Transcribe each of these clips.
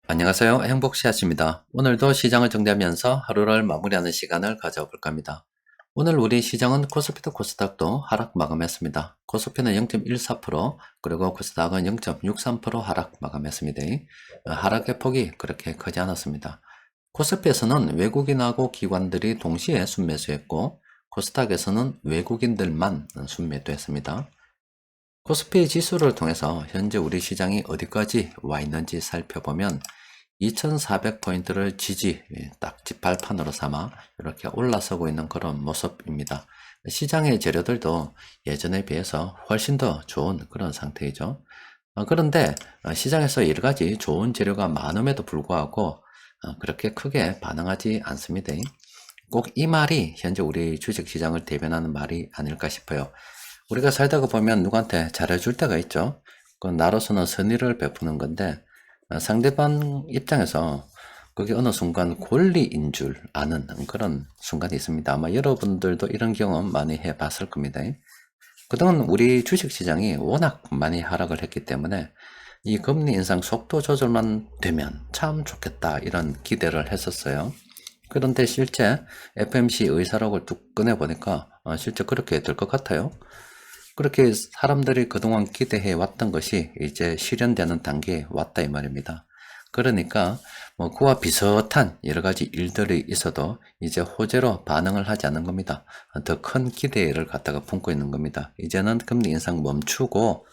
안녕하세요. 행복씨앗입니다. 오늘도 시장을 정리하면서 하루를 마무리하는 시간을 가져볼까 합니다. 오늘 우리 시장은 코스피도 코스닥도 하락 마감했습니다. 코스피는 0.14%, 그리고 코스닥은 0.63% 하락 마감했습니다. 하락의 폭이 그렇게 크지 않았습니다. 코스피에서는 외국인하고 기관들이 동시에 순매수했고, 코스닥에서는 외국인들만 순매도했습니다. 코스피 지수를 통해서 현재 우리 시장이 어디까지 와 있는지 살펴보면 2400포인트를 지지, 딱 지팔판으로 삼아 이렇게 올라서고 있는 그런 모습입니다. 시장의 재료들도 예전에 비해서 훨씬 더 좋은 그런 상태이죠. 그런데 시장에서 여러가지 좋은 재료가 많음에도 불구하고 그렇게 크게 반응하지 않습니다. 꼭 이 말이 현재 우리 주식시장을 대변하는 말이 아닐까 싶어요. 우리가 살다가 보면 누구한테 잘해줄 때가 있죠. 그건 나로서는 선의를 베푸는 건데 상대방 입장에서 그게 어느 순간 권리인 줄 아는 그런 순간이 있습니다. 아마 여러분들도 이런 경험 많이 해봤을 겁니다. 그동안 우리 주식시장이 워낙 많이 하락을 했기 때문에 이 금리 인상 속도 조절만 되면 참 좋겠다 이런 기대를 했었어요. 그런데 실제 FMC 의사록을 뚝 꺼내보니까 실제 그렇게 될 것 같아요. 그렇게 사람들이 그동안 기대해 왔던 것이 이제 실현되는 단계에 왔다 이 말입니다. 그러니까 뭐 그와 비슷한 여러 가지 일들이 있어도 이제 호재로 반응을 하지 않는 겁니다. 더 큰 기대를 갖다가 품고 있는 겁니다. 이제는 금리 인상 멈추고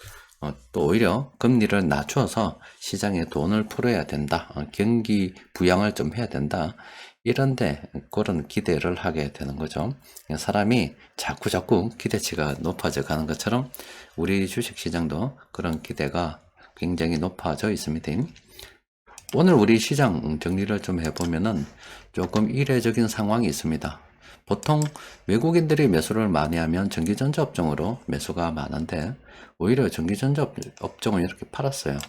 또 오히려 금리를 낮춰서 시장에 돈을 풀어야 된다. 경기 부양을 좀 해야 된다. 이런데 그런 기대를 하게 되는 거죠. 사람이 자꾸 기대치가 높아져 가는 것처럼 우리 주식시장도 그런 기대가 굉장히 높아져 있습니다. 오늘 우리 시장 정리를 좀 해보면은 조금 이례적인 상황이 있습니다. 보통 외국인들이 매수를 많이 하면 전기전자 업종으로 매수가 많은데 오히려 전기전자 업종을 이렇게 팔았어요.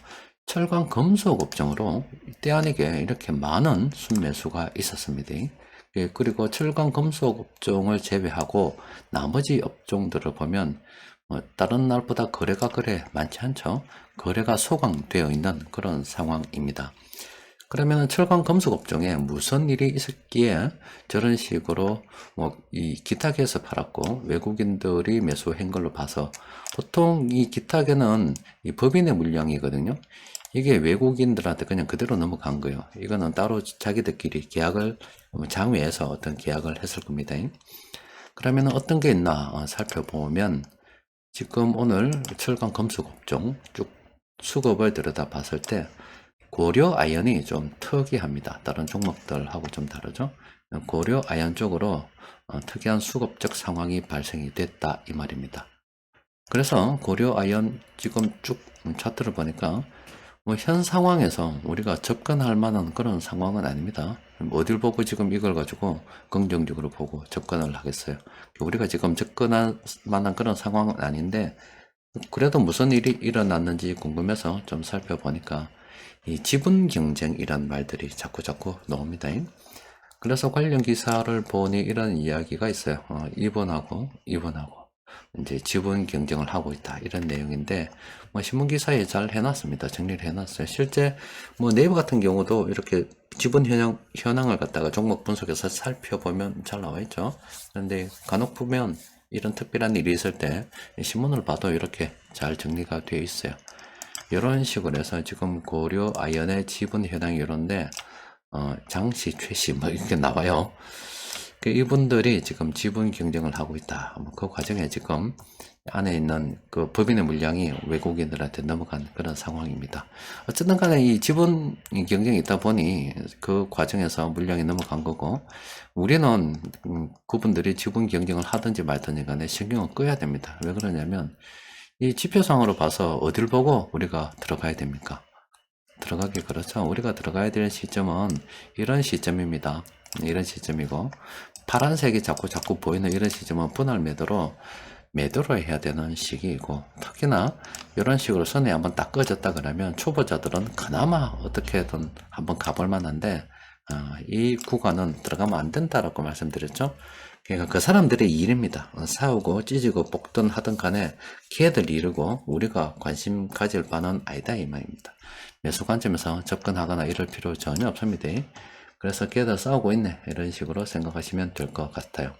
철강 금속 업종으로 때 아니게 이렇게 많은 순매수가 있었습니다. 그리고 철강 금속 업종을 제외하고 나머지 업종들을 보면 다른 날보다 거래가 그래 많지 않죠. 거래가 소강되어 있는 그런 상황입니다. 그러면 철강 금속 업종에 무슨 일이 있었기에 저런 식으로 이 기탁에서 팔았고 외국인들이 매수한 걸로 봐서 보통 이 기탁에는 이 법인의 물량이거든요. 이게 외국인들한테 그냥 그대로 넘어간 거예요. 이거는 따로 자기들끼리 계약을 장외에서 어떤 계약을 했을 겁니다. 그러면 어떤 게 있나 살펴보면 지금 오늘 철강 금속 업종 쭉 수급을 들여다 봤을 때 고려 아연이 좀 특이합니다. 다른 종목들하고 좀 다르죠. 고려 아연 쪽으로 특이한 수급적 상황이 발생이 됐다 이 말입니다. 그래서 고려 아연 지금 쭉 차트를 보니까 뭐 현 상황에서 우리가 접근할 만한 그런 상황은 아닙니다. 어딜 보고 지금 이걸 가지고 긍정적으로 보고 접근을 하겠어요. 우리가 지금 접근할 만한 그런 상황은 아닌데 그래도 무슨 일이 일어났는지 궁금해서 좀 살펴보니까 이 지분 경쟁이란 말들이 자꾸 나옵니다. 그래서 관련 기사를 보니 이런 이야기가 있어요. 이번하고 이제 지분 경쟁을 하고 있다 이런 내용인데 뭐 신문 기사에 잘 해놨습니다. 정리를 해놨어요. 실제 뭐 네이버 같은 경우도 이렇게 지분 현황을 갖다가 종목 분석해서 살펴보면 잘 나와 있죠. 그런데 간혹 보면 이런 특별한 일이 있을 때 신문을 봐도 이렇게 잘 정리가 되어 있어요. 이런 식으로 해서 지금 고려 아연의 지분 현황이 이런데 장시, 최씨 뭐 이렇게 나와요. 이분들이 지금 지분 경쟁을 하고 있다. 그 과정에 지금 안에 있는 그 법인의 물량이 외국인들한테 넘어간 그런 상황입니다. 어쨌든 간에 이 지분 경쟁이 있다 보니 그 과정에서 물량이 넘어간 거고 우리는 그분들이 지분 경쟁을 하든지 말든지 간에 신경을 꺼야 됩니다. 왜 그러냐면 이 지표상으로 봐서 어딜 보고 우리가 들어가야 됩니까? 들어가기 그렇죠. 우리가 들어가야 될 시점은 이런 시점입니다. 이런 시점이고 파란색이 자꾸 보이는 이런 시점은 분할 매도를 해야 되는 시기이고 특히나 이런 식으로 선에 한번 딱 꺼졌다 그러면 초보자들은 그나마 어떻게든 한번 가볼 만한데 이 구간은 들어가면 안 된다라고 말씀드렸죠. 그러니까 그 사람들의 일입니다. 싸우고 찢고 볶든 하든 간에 걔들 이르고 우리가 관심 가질 바는 아니다 이 말입니다. 매수 관점에서 접근하거나 이럴 필요 전혀 없습니다. 그래서 걔들 싸우고 있네 이런 식으로 생각하시면 될 것 같아요.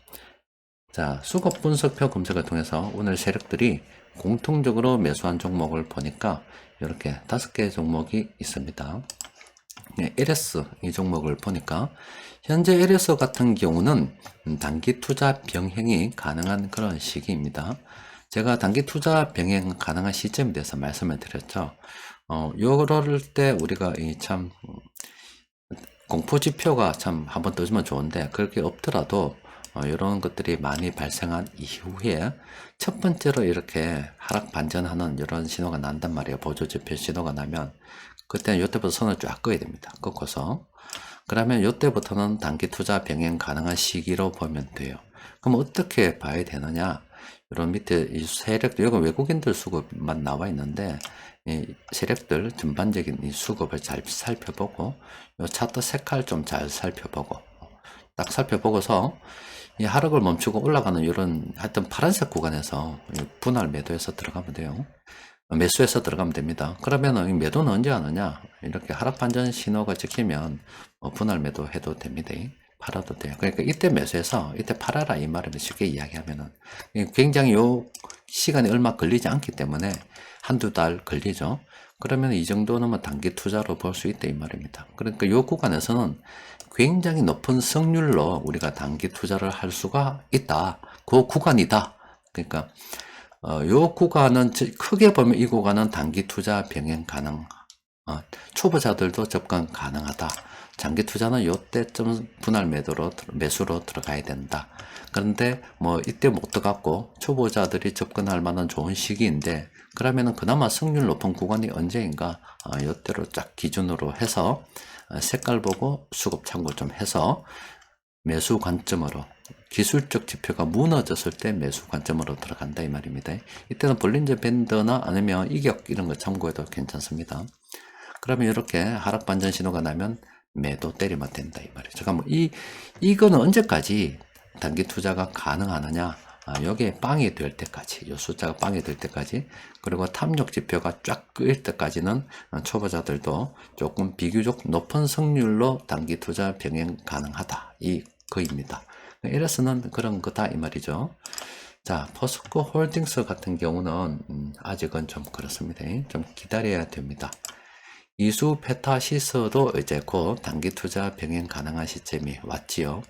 자, 수급 분석표 검색을 통해서 오늘 세력들이 공통적으로 매수한 종목을 보니까 이렇게 5개 종목이 있습니다. LS 이 종목을 보니까 현재 LS 같은 경우는 단기 투자 병행이 가능한 그런 시기입니다. 제가 단기 투자 병행 가능한 시점에 대해서 말씀을 드렸죠. 요럴 때 우리가 참 공포지표가 참 한번 떠주면 좋은데 그렇게 없더라도 이런 것들이 많이 발생한 이후에 첫 번째로 이렇게 하락 반전하는 이런 신호가 난단 말이에요. 보조지표 신호가 나면 그때는 이때부터 선을 쫙 그어야 됩니다. 꺾어서. 그러면 이때부터는 단기 투자 병행 가능한 시기로 보면 돼요. 그럼 어떻게 봐야 되느냐? 이런 밑에 이 세력들, 이건 외국인들 수급만 나와 있는데 이 세력들 전반적인 이 수급을 잘 살펴보고 이 차트 색깔 좀 잘 살펴보고 딱 살펴보고서 이 하락을 멈추고 올라가는 이런 하여튼 파란색 구간에서 분할 매도해서 들어가면 돼요. 매수해서 들어가면 됩니다. 그러면은 이 매도는 언제 하느냐? 이렇게 하락 반전 신호가 찍히면 분할 매도 해도 됩니다. 팔아도 돼요. 그러니까 이때 매수해서 이때 팔아라 이 말을 쉽게 이야기하면은 굉장히 요 시간이 얼마 걸리지 않기 때문에 한두 달 걸리죠. 그러면 이 정도는 뭐 단기 투자로 볼 수 있다 이 말입니다. 그러니까 요 구간에서는 굉장히 높은 성률로 우리가 단기 투자를 할 수가 있다. 그 구간이다. 그러니까 요 구간은 크게 보면 이 구간은 단기 투자 병행 가능. 초보자들도 접근 가능하다. 장기 투자는 요때쯤 분할 매수로 들어가야 된다. 그런데 뭐 이때 못 들어갔고 초보자들이 접근할 만한 좋은 시기인데 그러면은 그나마 승률 높은 구간이 언제인가 요때로 쫙 기준으로 해서 색깔 보고 수급 참고 좀 해서 매수 관점으로 기술적 지표가 무너졌을 때 매수 관점으로 들어간다 이 말입니다. 이때는 볼린저 밴드나 아니면 이격 이런 거 참고해도 괜찮습니다. 그러면 이렇게 하락 반전 신호가 나면 매도 때리면 된다 이 말이에요. 잠깐만 이거는 언제까지 단기 투자가 가능하느냐? 여기에 빵이 될 때까지, 이 숫자가 빵이 될 때까지, 그리고 탐욕 지표가 쫙 끄일 때까지는 초보자들도 조금 비교적 높은 승률로 단기 투자 병행 가능하다 이 거입니다. LS는 그런 거다 이 말이죠. 자, 포스코 홀딩스 같은 경우는 아직은 좀 그렇습니다. 좀 기다려야 됩니다. 이수 페타시스도 이제 곧 단기 투자 병행 가능한 시점이 왔지요.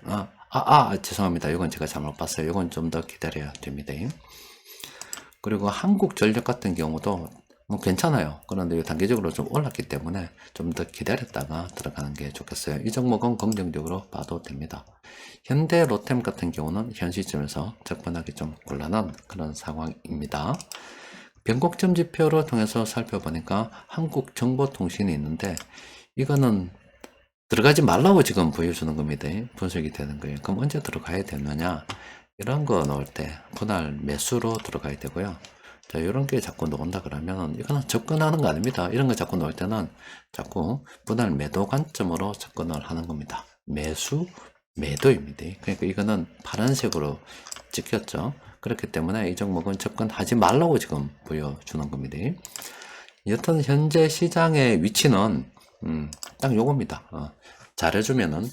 죄송합니다. 이건 제가 잘못 봤어요. 이건 좀 더 기다려야 됩니다. 그리고 한국전력 같은 경우도 뭐 괜찮아요. 그런데 단기적으로 좀 올랐기 때문에 좀 더 기다렸다가 들어가는 게 좋겠어요. 이 종목은 긍정적으로 봐도 됩니다. 현대 로템 같은 경우는 현 시점에서 접근하기 좀 곤란한 그런 상황입니다. 변곡점 지표를 통해서 살펴보니까 한국정보통신이 있는데 이거는 들어가지 말라고 지금 보여주는 겁니다. 분석이 되는 거예요. 그럼 언제 들어가야 되느냐? 이런 거 넣을 때 분할 매수로 들어가야 되고요. 자, 이런 게 자꾸 나온다 그러면 이거는 접근하는 거 아닙니다. 이런 거 자꾸 넣을 때는 자꾸 분할 매도 관점으로 접근을 하는 겁니다. 매수, 매도입니다. 그러니까 이거는 파란색으로 찍혔죠. 그렇기 때문에 이 종목은 접근하지 말라고 지금 보여주는 겁니다. 여튼 현재 시장의 위치는 딱 요겁니다. 잘해주면은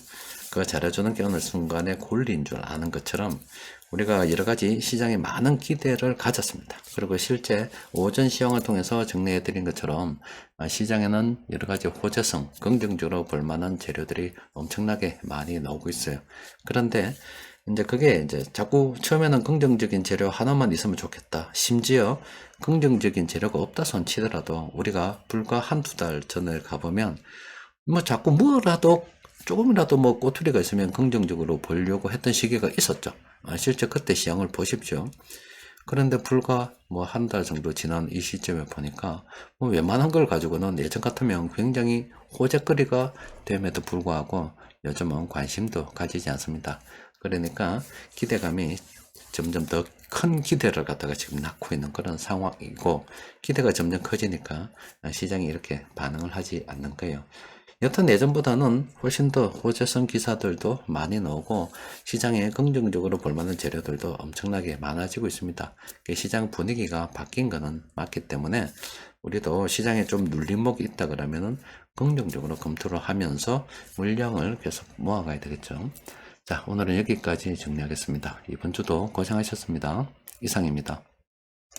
그 잘해주는 게 어느 순간에 권리인 줄 아는 것처럼 우리가 여러가지 시장에 많은 기대를 가졌습니다. 그리고 실제 오전 시황을 통해서 정리해 드린 것처럼 시장에는 여러가지 호재성, 긍정적으로 볼만한 재료들이 엄청나게 많이 나오고 있어요. 그런데 이제 그게 이제 자꾸 처음에는 긍정적인 재료 하나만 있으면 좋겠다. 심지어 긍정적인 재료가 없다 손 치더라도 우리가 불과 한두 달 전을 가보면 뭐 자꾸 뭐라도 조금이라도 뭐 꼬투리가 있으면 긍정적으로 보려고 했던 시기가 있었죠. 실제 그때 시장을 보십시오. 그런데 불과 뭐 한 달 정도 지난 이 시점에 보니까 뭐 웬만한 걸 가지고는 예전 같으면 굉장히 호재거리가 됨에도 불구하고 요즘은 관심도 가지지 않습니다. 그러니까 기대감이 점점 더 큰 기대를 갖다가 지금 낳고 있는 그런 상황이고 기대가 점점 커지니까 시장이 이렇게 반응을 하지 않는 거예요. 여튼 예전보다는 훨씬 더 호재성 기사들도 많이 나오고 시장에 긍정적으로 볼만한 재료들도 엄청나게 많아지고 있습니다. 시장 분위기가 바뀐 거는 맞기 때문에 우리도 시장에 좀 눌림목이 있다 그러면은 긍정적으로 검토를 하면서 물량을 계속 모아가야 되겠죠. 자, 오늘은 여기까지 정리하겠습니다. 이번 주도 고생하셨습니다. 이상입니다.